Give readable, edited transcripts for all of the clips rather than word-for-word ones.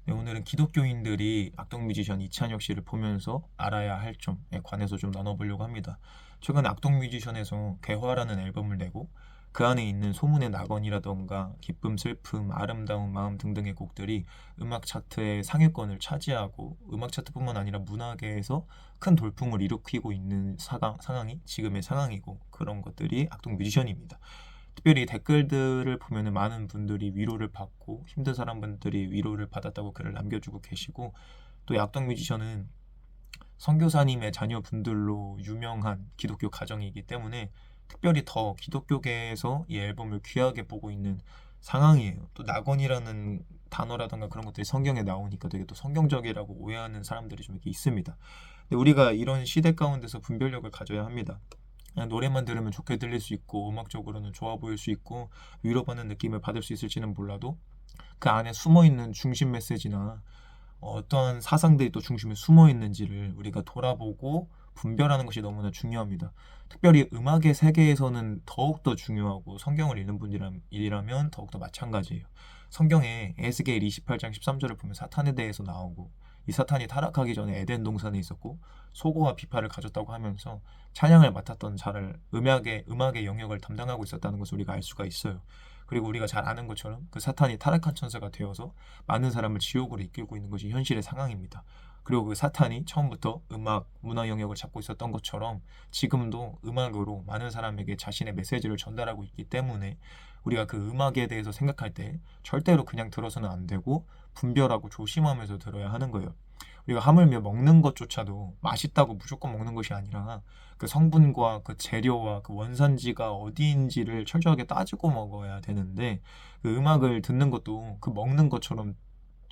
네, 오늘은 기독교인들이 악동 뮤지션 이찬혁 씨를 보면서 알아야 할 점에 관해서 좀 나눠보려고 합니다. 최근 악동 뮤지션에서 괴화라는 앨범을 내고 그 안에 있는 소문의 낙원이라던가 기쁨, 슬픔, 아름다운 마음 등등의 곡들이 음악 차트의 상위권을 차지하고 음악 차트뿐만 아니라 문화계에서 큰 돌풍을 일으키고 있는 상황이 지금의 상황이고 그런 것들이 악동 뮤지션입니다. 특별히 댓글들을 보면은 많은 분들이 위로를 받고 힘든 사람분들이 위로를 받았다고 글을 남겨주고 계시고 또 악동 뮤지션은 선교사님의 자녀분들로 유명한 기독교 가정이기 때문에 특별히 더 기독교계에서 이 앨범을 귀하게 보고 있는 상황이에요. 또 낙원이라는 단어라던가 그런 것들이 성경에 나오니까 되게 또 성경적이라고 오해하는 사람들이 좀 이렇게 있습니다. 근데 우리가 이런 시대 가운데서 분별력을 가져야 합니다. 그냥 노래만 들으면 좋게 들릴 수 있고 음악적으로는 좋아 보일 수 있고 위로받는 느낌을 받을 수 있을지는 몰라도 그 안에 숨어 있는 중심 메시지나 어떠한 사상들이 또 중심에 숨어 있는지를 우리가 돌아보고 분별하는 것이 너무나 중요합니다. 특별히 음악의 세계에서는 더욱더 중요하고 성경을 읽는 분이라면 더욱더 마찬가지예요. 성경에 에스겔 28장 13절을 보면 사탄에 대해서 나오고 이 사탄이 타락하기 전에 에덴 동산에 있었고 소고와 비파를 가졌다고 하면서 찬양을 맡았던 자를 음악의 영역을 담당하고 있었다는 것을 우리가 알 수가 있어요. 그리고 우리가 잘 아는 것처럼 그 사탄이 타락한 천사가 되어서 많은 사람을 지옥으로 이끌고 있는 것이 현실의 상황입니다. 그리고 그 사탄이 처음부터 음악, 문화 영역을 잡고 있었던 것처럼 지금도 음악으로 많은 사람에게 자신의 메시지를 전달하고 있기 때문에 우리가 그 음악에 대해서 생각할 때 절대로 그냥 들어서는 안 되고 분별하고 조심하면서 들어야 하는 거예요. 우리가 하물며 먹는 것조차도 맛있다고 무조건 먹는 것이 아니라 그 성분과 그 재료와 그 원산지가 어디인지를 철저하게 따지고 먹어야 되는데 그 음악을 듣는 것도 그 먹는 것처럼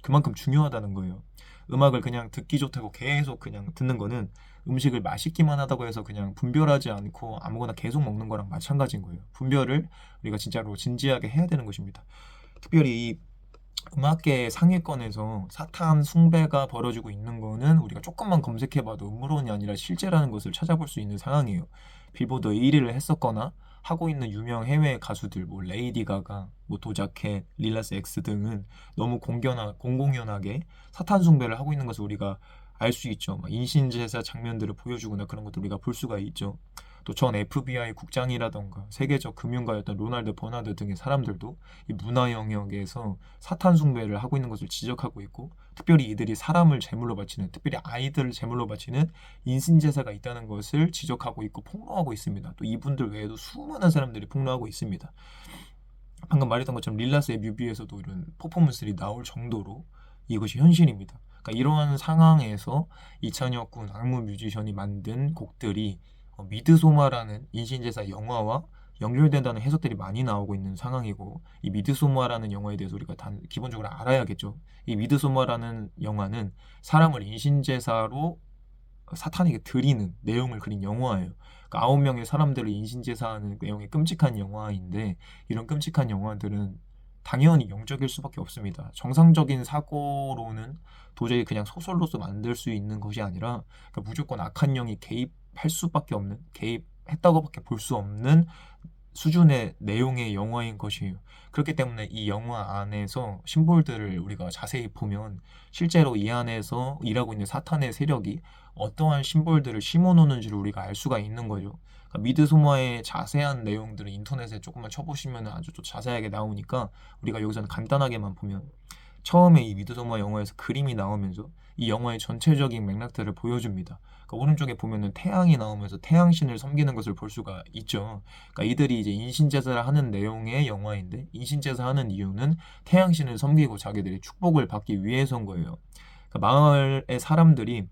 그만큼 중요하다는 거예요. 음악을 그냥 듣기 좋다고 계속 그냥 듣는 거는 음식을 맛있기만 하다고 해서 그냥 분별하지 않고 아무거나 계속 먹는 거랑 마찬가지인 거예요. 분별을 우리가 진짜로 진지하게 해야 되는 것입니다. 특별히 이 음악계 상위권에서 사탄 숭배가 벌어지고 있는 거는 우리가 조금만 검색해봐도 음모론이 아니라 실제라는 것을 찾아볼 수 있는 상황이에요. 빌보드 1위를 했었거나 하고 있는 유명 해외 가수들, 뭐 레이디 가가, 뭐 도자켓, 릴라스 X 등은 너무 공공연하게 사탄 숭배를 하고 있는 것을 우리가 알 수 있죠. 막 인신제사 장면들을 보여주거나 그런 것도 우리가 볼 수가 있죠. 또 전 FBI 국장이라던가 세계적 금융가였던 로날드 버나드 등의 사람들도 이 문화 영역에서 사탄 숭배를 하고 있는 것을 지적하고 있고 특별히 이들이 사람을 제물로 바치는 특별히 아이들을 제물로 바치는 인신제사가 있다는 것을 지적하고 있고 폭로하고 있습니다. 또 이분들 외에도 수많은 사람들이 폭로하고 있습니다. 방금 말했던 것처럼 릴라스의 뮤비에서도 이런 퍼포먼스들이 나올 정도로 이것이 현실입니다. 그러니까 이러한 상황에서 이찬혁 군 악무 뮤지션이 만든 곡들이 미드소마라는 인신제사 영화와 연결된다는 해석들이 많이 나오고 있는 상황이고 이 미드소마라는 영화에 대해서 우리가 기본적으로 알아야겠죠. 이 미드소마라는 영화는 사람을 인신제사로 사탄에게 드리는 내용을 그린 영화예요. 그러니까 9명의 사람들을 인신제사하는 내용의 끔찍한 영화인데 이런 끔찍한 영화들은 당연히 영적일 수밖에 없습니다. 정상적인 사고로는 도저히 그냥 소설로서 만들 수 있는 것이 아니라 그러니까 무조건 악한 영이 개입할 수밖에 없는 개입했다고밖에 볼 수 없는 수준의 내용의 영화인 것이에요. 그렇기 때문에 이 영화 안에서 심볼들을 우리가 자세히 보면 실제로 이 안에서 일하고 있는 사탄의 세력이 어떠한 심볼들을 심어 놓는지를 우리가 알 수가 있는 거죠. 그러니까 미드소마의 자세한 내용들을 인터넷에 조금만 쳐보시면 아주 또 자세하게 나오니까 우리가 여기서는 간단하게만 보면 처음에 이 미드소마 영화에서 그림이 나오면서 이 영화의 전체적인 맥락들을 보여줍니다. 그러니까 오른쪽에 보면은 태양이 나오면서 태양신을 섬기는 것을 볼 수가 있죠. 그러니까 이들이 이제 인신제사를 하는 내용의 영화인데 인신제사 하는 이유는 태양신을 섬기고 자기들의 축복을 받기 위해서인 거예요. 그러니까 마을의 사람들이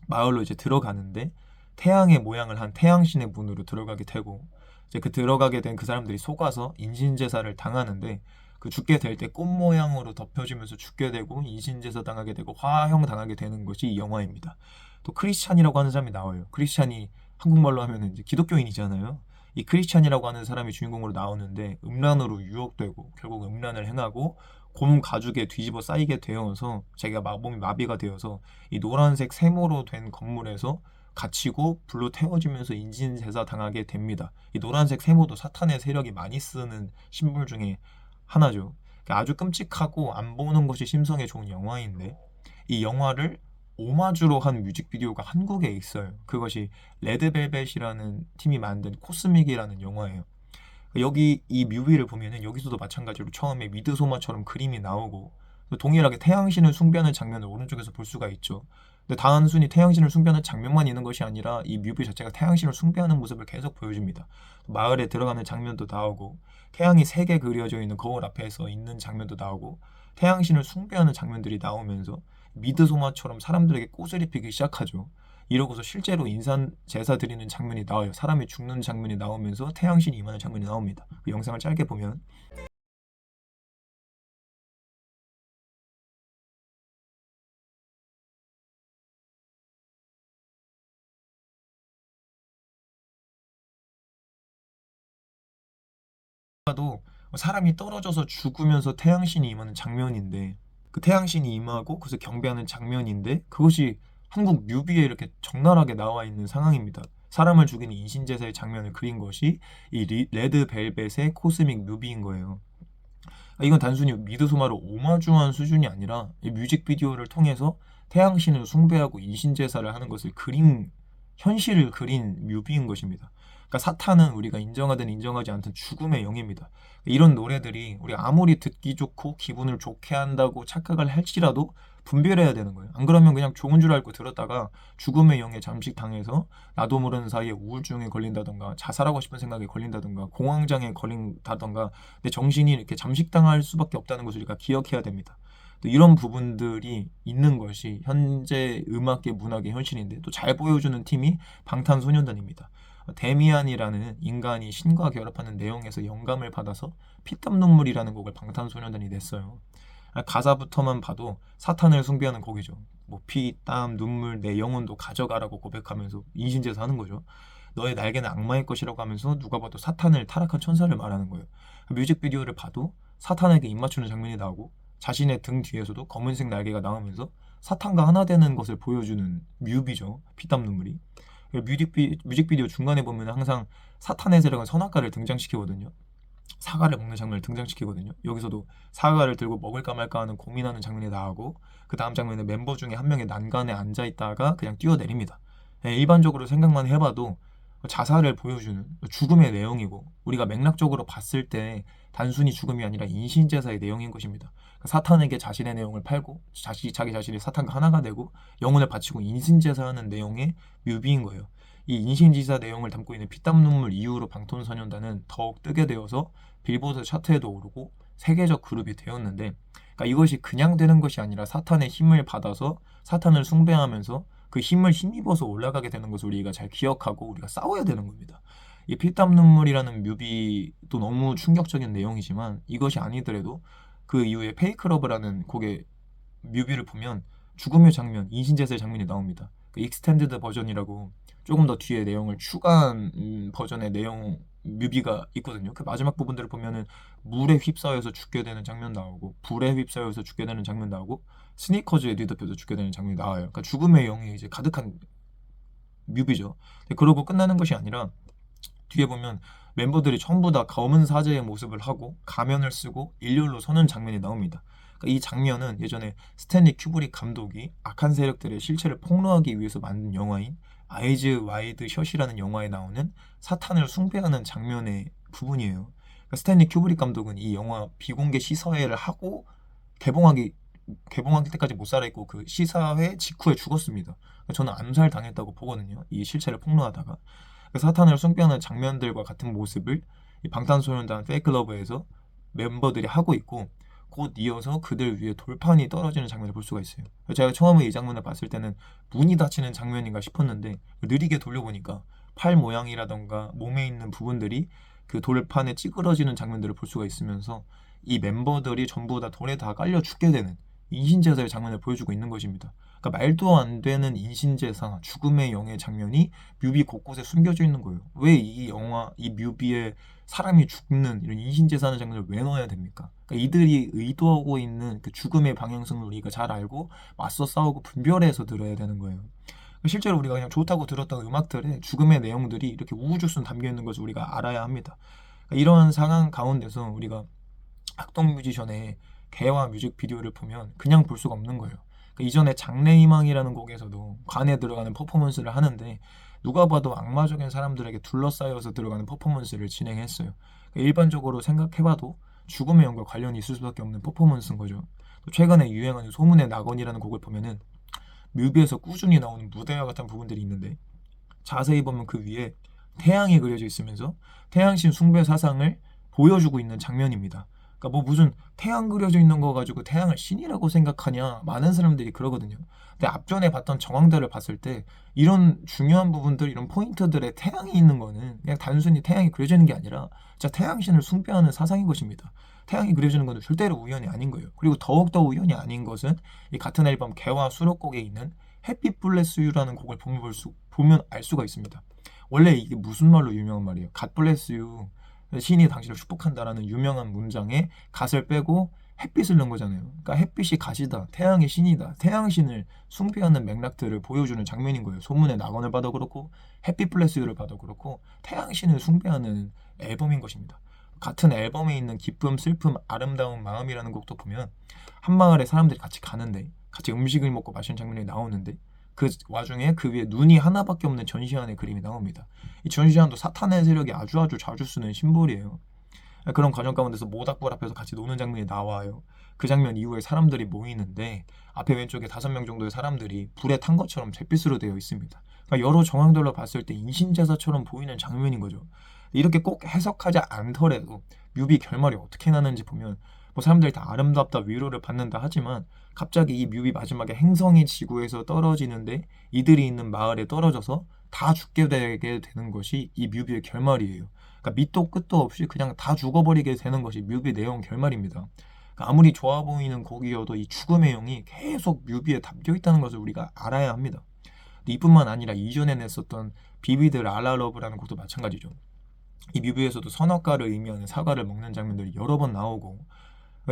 마을로 이제 들어가는데 태양의 모양을 한 태양신의 문으로 들어가게 되고 이제 그 들어가게 된 그 사람들이 속아서 인신제사를 당하는데 그 죽게 될 때 꽃 모양으로 덮여지면서 죽게 되고 인신제사 당하게 되고 화형 당하게 되는 것이 이 영화입니다. 또 크리스찬이라고 하는 사람이 나와요. 크리스찬이 한국말로 하면 이제 기독교인이잖아요. 이 크리스찬이라고 하는 사람이 주인공으로 나오는데 음란으로 유혹되고 결국 음란을 행하고 곰 가죽에 뒤집어 쌓이게 되어서 자기가 몸이 마비가 되어서 이 노란색 세모로 된 건물에서 갇히고 불로 태워지면서 인신제사 당하게 됩니다. 이 노란색 세모도 사탄의 세력이 많이 쓰는 신물 중에 하나죠. 아주 끔찍하고 안 보는 것이 심성에 좋은 영화인데 이 영화를 오마주로 한 뮤직비디오가 한국에 있어요. 그것이 레드벨벳이라는 팀이 만든 코스믹이라는 영화예요. 여기 이 뮤비를 보면은 여기서도 마찬가지로 처음에 미드소마처럼 그림이 나오고 동일하게 태양신을 숭배하는 장면을 오른쪽에서 볼 수가 있죠. 근데 단순히 태양신을 숭배하는 장면만 있는 것이 아니라 이 뮤비 자체가 태양신을 숭배하는 모습을 계속 보여줍니다. 마을에 들어가는 장면도 나오고 태양이 3개 그려져 있는 거울 앞에서 있는 장면도 나오고 태양신을 숭배하는 장면들이 나오면서 미드소마처럼 사람들에게 꽃을 입히기 시작하죠. 이러고서 실제로 인산 제사 드리는 장면이 나와요. 사람이 죽는 장면이 나오면서 태양신이 임하는 장면이 나옵니다. 그 영상을 짧게 보면 도 사람이 떨어져서 죽으면서 태양신이 임하는 장면인데 그 태양신이 임하고 그래서 경배하는 장면인데 그것이 한국 뮤비에 이렇게 적나라하게 나와 있는 상황입니다. 사람을 죽이는 인신제사의 장면을 그린 것이 이 레드벨벳의 코스믹 뮤비인 거예요. 이건 단순히 미드소마를 오마주한 수준이 아니라 이 뮤직비디오를 통해서 태양신을 숭배하고 인신제사를 하는 것을 그린 현실을 그린 뮤비인 것입니다. 그러니까 사탄은 우리가 인정하든 인정하지 않든 죽음의 영입니다. 이런 노래들이 우리 아무리 듣기 좋고 기분을 좋게 한다고 착각을 할지라도 분별해야 되는 거예요. 안 그러면 그냥 좋은 줄 알고 들었다가 죽음의 영에 잠식당해서 나도 모르는 사이에 우울증에 걸린다던가 자살하고 싶은 생각에 걸린다던가 공황장애에 걸린다던가 내 정신이 이렇게 잠식당할 수밖에 없다는 것을 우리가 기억해야 됩니다. 또 이런 부분들이 있는 것이 현재 음악계 문학의 현실인데 또 잘 보여주는 팀이 방탄소년단입니다. 데미안이라는 인간이 신과 결합하는 내용에서 영감을 받아서 피땀 눈물이라는 곡을 방탄소년단이 냈어요. 가사부터만 봐도 사탄을 숭배하는 곡이죠. 뭐 피, 땀, 눈물, 내 영혼도 가져가라고 고백하면서 인신제사 하는 거죠. 너의 날개는 악마의 것이라고 하면서 누가 봐도 사탄을 타락한 천사를 말하는 거예요. 뮤직비디오를 봐도 사탄에게 입맞추는 장면이 나오고 자신의 등 뒤에서도 검은색 날개가 나오면서 사탄과 하나 되는 것을 보여주는 뮤비죠. 피땀 눈물이. 뮤직비디오 중간에 보면 항상 사탄의 세력은 선악과를 등장시키거든요. 사과를 먹는 장면을 등장시키거든요. 여기서도 사과를 들고 먹을까 말까 하는 고민하는 장면이 나오고 그 다음 장면에 멤버 중에 한 명이 난간에 앉아 있다가 그냥 뛰어내립니다. 일반적으로 생각만 해봐도 자살을 보여주는 죽음의 내용이고 우리가 맥락적으로 봤을 때 단순히 죽음이 아니라 인신제사의 내용인 것입니다. 사탄에게 자신의 내용을 팔고 자기 자신이 사탄과 하나가 되고 영혼을 바치고 인신제사하는 내용의 뮤비인 거예요. 이 인신지사 내용을 담고 있는 피땀 눈물 이후로 방탄소년단은 더욱 뜨게 되어서 빌보드 차트에도 오르고 세계적 그룹이 되었는데 그러니까 이것이 그냥 되는 것이 아니라 사탄의 힘을 받아서 사탄을 숭배하면서 그 힘을 힘입어서 올라가게 되는 것을 우리가 잘 기억하고 우리가 싸워야 되는 겁니다. 이 피땀 눈물이라는 뮤비도 너무 충격적인 내용이지만 이것이 아니더라도 그 이후에 페이크 러브라는 곡의 뮤비를 보면 죽음의 장면, 인신제사의 장면이 나옵니다. 그 익스텐디드 버전이라고 조금 더 뒤에 내용을 추가한 버전의 내용 뮤비가 있거든요. 그 마지막 부분들을 보면은 물에 휩싸여서 죽게 되는 장면 나오고 불에 휩싸여서 죽게 되는 장면 나오고 스니커즈에 뒤덮여서 죽게 되는 장면이 나와요. 그러니까 죽음의 영이 이제 가득한 뮤비죠. 그러고 끝나는 것이 아니라 뒤에 보면 멤버들이 전부 다 검은 사제의 모습을 하고 가면을 쓰고 일렬로 서는 장면이 나옵니다. 그러니까 이 장면은 예전에 스탠리 큐브릭 감독이 악한 세력들의 실체를 폭로하기 위해서 만든 영화인 아이즈 와이드 셔이라는 영화에 나오는 사탄을 숭배하는 장면의 부분이에요. 그러니까 스탠리 큐브릭 감독은 이 영화 비공개 시사회를 하고 개봉하기 때까지 못 살아있고 그 시사회 직후에 죽었습니다. 그러니까 저는 암살 당했다고 보거든요. 이 실체를 폭로하다가 사탄을 숭배하는 장면들과 같은 모습을 이 방탄소년단 페이크러브에서 멤버들이 하고 있고 곧 이어서 그들 위에 돌판이 떨어지는 장면을 볼 수가 있어요. 제가 처음에 이 장면을 봤을 때는 문이 닫히는 장면인가 싶었는데 느리게 돌려보니까 팔 모양이라던가 몸에 있는 부분들이 그 돌판에 찌그러지는 장면들을 볼 수가 있으면서 이 멤버들이 전부 다 돌에 다 깔려 죽게 되는 인신제사의 장면을 보여주고 있는 것입니다. 그러니까 말도 안 되는 인신제사, 죽음의 영의 장면이 뮤비 곳곳에 숨겨져 있는 거예요. 왜 이 영화, 이 뮤비에 사람이 죽는 이런 인신제사하는 장면을 왜 넣어야 됩니까? 그러니까 이들이 의도하고 있는 그 죽음의 방향성을 우리가 잘 알고 맞서 싸우고 분별해서 들어야 되는 거예요. 실제로 우리가 그냥 좋다고 들었던 음악들에 죽음의 내용들이 이렇게 우후죽순 담겨 있는 것을 우리가 알아야 합니다. 그러니까 이런 상황 가운데서 우리가 악동 뮤지션의 개화 뮤직비디오를 보면 그냥 볼 수가 없는 거예요. 그러니까 이전에 장래희망이라는 곡에서도 관에 들어가는 퍼포먼스를 하는데 누가 봐도 악마적인 사람들에게 둘러싸여서 들어가는 퍼포먼스를 진행했어요. 그러니까 일반적으로 생각해봐도 죽음의 영과 관련이 있을 수밖에 없는 퍼포먼스인 거죠. 또 최근에 유행하는 소문의 낙원이라는 곡을 보면은 뮤비에서 꾸준히 나오는 무대와 같은 부분들이 있는데 자세히 보면 그 위에 태양이 그려져 있으면서 태양신 숭배 사상을 보여주고 있는 장면입니다. 그러니까 뭐 무슨 태양 그려져 있는 거 가지고 태양을 신이라고 생각하냐 많은 사람들이 그러거든요. 근데 앞전에 봤던 정황들을 봤을 때 이런 중요한 부분들 이런 포인트들에 태양이 있는 거는 그냥 단순히 태양이 그려져 있는 게 아니라 진짜 태양신을 숭배하는 사상인 것입니다. 태양이 그려지는 것은 절대로 우연이 아닌 거예요. 그리고 더욱더 우연이 아닌 것은 이 같은 앨범 개화 수록곡에 있는 햇빛 블레스 유라는 곡을 보면 알 수가 있습니다. 원래 이게 무슨 말로 유명한 말이에요. God bless you. 신이 당신을 축복한다라는 유명한 문장에 갓을 빼고 햇빛을 넣은 거잖아요. 그러니까 햇빛이 갓이다. 태양의 신이다. 태양신을 숭배하는 맥락들을 보여주는 장면인 거예요. 소문의 낙원을 봐도 그렇고 햇빛 블레스 유를 봐도 그렇고 태양신을 숭배하는 앨범인 것입니다. 같은 앨범에 있는 기쁨, 슬픔, 아름다운 마음이라는 곡도 보면 한 마을에 사람들이 같이 가는데 같이 음식을 먹고 마시는 장면이 나오는데 그 와중에 그 위에 눈이 하나밖에 없는 전시안의 그림이 나옵니다. 이 전시안도 사탄의 세력이 아주 자주 쓰는 심볼이에요. 그런 과정 가운데서 모닥불 앞에서 같이 노는 장면이 나와요. 그 장면 이후에 사람들이 모이는데 앞에 왼쪽에 5명 정도의 사람들이 불에 탄 것처럼 잿빛으로 되어 있습니다. 그러니까 여러 정황들로 봤을 때 인신제사처럼 보이는 장면인 거죠. 이렇게 꼭 해석하지 않더라도 뮤비 결말이 어떻게 나는지 보면 뭐 사람들이 다 아름답다 위로를 받는다 하지만 갑자기 이 뮤비 마지막에 행성이 지구에서 떨어지는데 이들이 있는 마을에 떨어져서 다 죽게 되게 되는 것이 이 뮤비의 결말이에요. 그러니까 밑도 끝도 없이 그냥 다 죽어버리게 되는 것이 뮤비 내용 결말입니다. 그러니까 아무리 좋아 보이는 곡이어도 이 죽음의 영이 계속 뮤비에 담겨 있다는 것을 우리가 알아야 합니다. 이뿐만 아니라 이전에 냈었던 비비드 라라러브라는 곡도 마찬가지죠. 이 뮤비에서도 선악과를 의미하는 사과를 먹는 장면들이 여러 번 나오고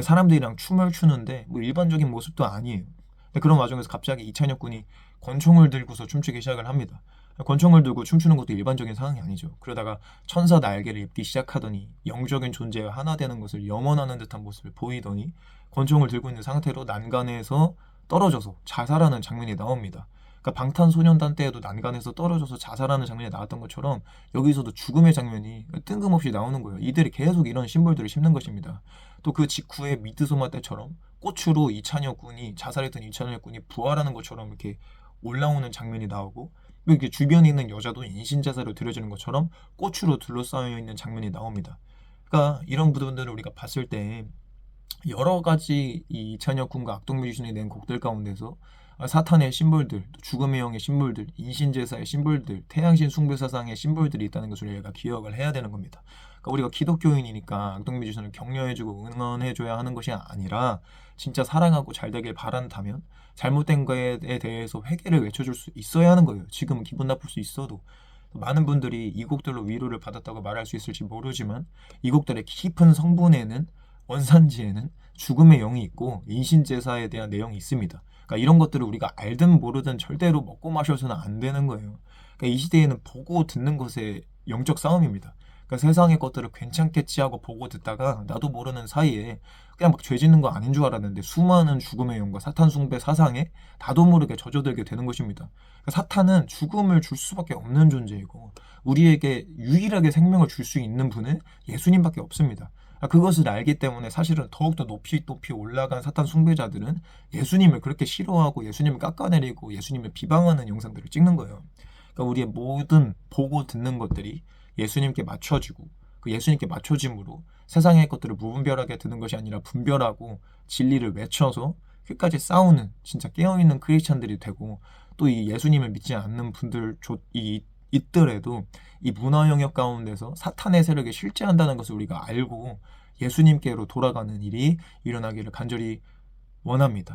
사람들이랑 춤을 추는데 뭐 일반적인 모습도 아니에요. 근데 그런 와중에서 갑자기 이찬혁 군이 권총을 들고서 춤추기 시작을 합니다. 권총을 들고 춤추는 것도 일반적인 상황이 아니죠. 그러다가 천사 날개를 입기 시작하더니 영적인 존재와 하나 되는 것을 염원하는 듯한 모습을 보이더니 권총을 들고 있는 상태로 난간에서 떨어져서 자살하는 장면이 나옵니다. 그러니까 방탄소년단 때에도 난간에서 떨어져서 자살하는 장면이 나왔던 것처럼 여기서도 죽음의 장면이 뜬금없이 나오는 거예요. 이들이 계속 이런 심볼들을 심는 것입니다. 또 그 직후에 미드소마 때처럼 꽃으로 이찬혁 군이 자살했던 이찬혁 군이 부활하는 것처럼 이렇게 올라오는 장면이 나오고 이렇게 주변에 있는 여자도 인신제사로 들여지는 것처럼 꽃으로 둘러싸여 있는 장면이 나옵니다. 그러니까 이런 부분들을 우리가 봤을 때 여러 가지 이 이찬혁 군과 악동 뮤지션이 낸 곡들 가운데서 사탄의 심볼들, 죽음의 영의 심볼들, 인신제사의 심볼들, 태양신 숭배사상의 심볼들이 있다는 것을 우리가 기억을 해야 되는 겁니다. 그러니까 우리가 기독교인이니까 악동 뮤지션을 격려해주고 응원해줘야 하는 것이 아니라 진짜 사랑하고 잘 되길 바란다면 잘못된 거에 대해서 회개를 외쳐줄 수 있어야 하는 거예요. 지금 기분 나쁠 수 있어도. 많은 분들이 이 곡들로 위로를 받았다고 말할 수 있을지 모르지만 이 곡들의 깊은 성분에는 원산지에는 죽음의 영이 있고 인신제사에 대한 내용이 있습니다. 그러니까 이런 것들을 우리가 알든 모르든 절대로 먹고 마셔서는 안 되는 거예요. 그러니까 이 시대에는 보고 듣는 것의 영적 싸움입니다. 그러니까 세상의 것들을 괜찮겠지 하고 보고 듣다가 나도 모르는 사이에 그냥 막 죄 짓는 거 아닌 줄 알았는데 수많은 죽음의 영과 사탄 숭배 사상에 나도 모르게 젖어들게 되는 것입니다. 그러니까 사탄은 죽음을 줄 수밖에 없는 존재이고 우리에게 유일하게 생명을 줄 수 있는 분은 예수님밖에 없습니다. 그것을 알기 때문에 사실은 더욱더 높이 올라간 사탄 숭배자들은 예수님을 그렇게 싫어하고 예수님을 깎아내리고 예수님을 비방하는 영상들을 찍는 거예요. 그러니까 우리의 모든 보고 듣는 것들이 예수님께 맞춰지고 그 예수님께 맞춰짐으로 세상의 것들을 무분별하게 듣는 것이 아니라 분별하고 진리를 외쳐서 끝까지 싸우는 진짜 깨어있는 크리스찬들이 되고 또 이 예수님을 믿지 않는 분들 있더라도 이 문화 영역 가운데서 사탄의 세력에 실제한다는 것을 우리가 알고 예수님께로 돌아가는 일이 일어나기를 간절히 원합니다.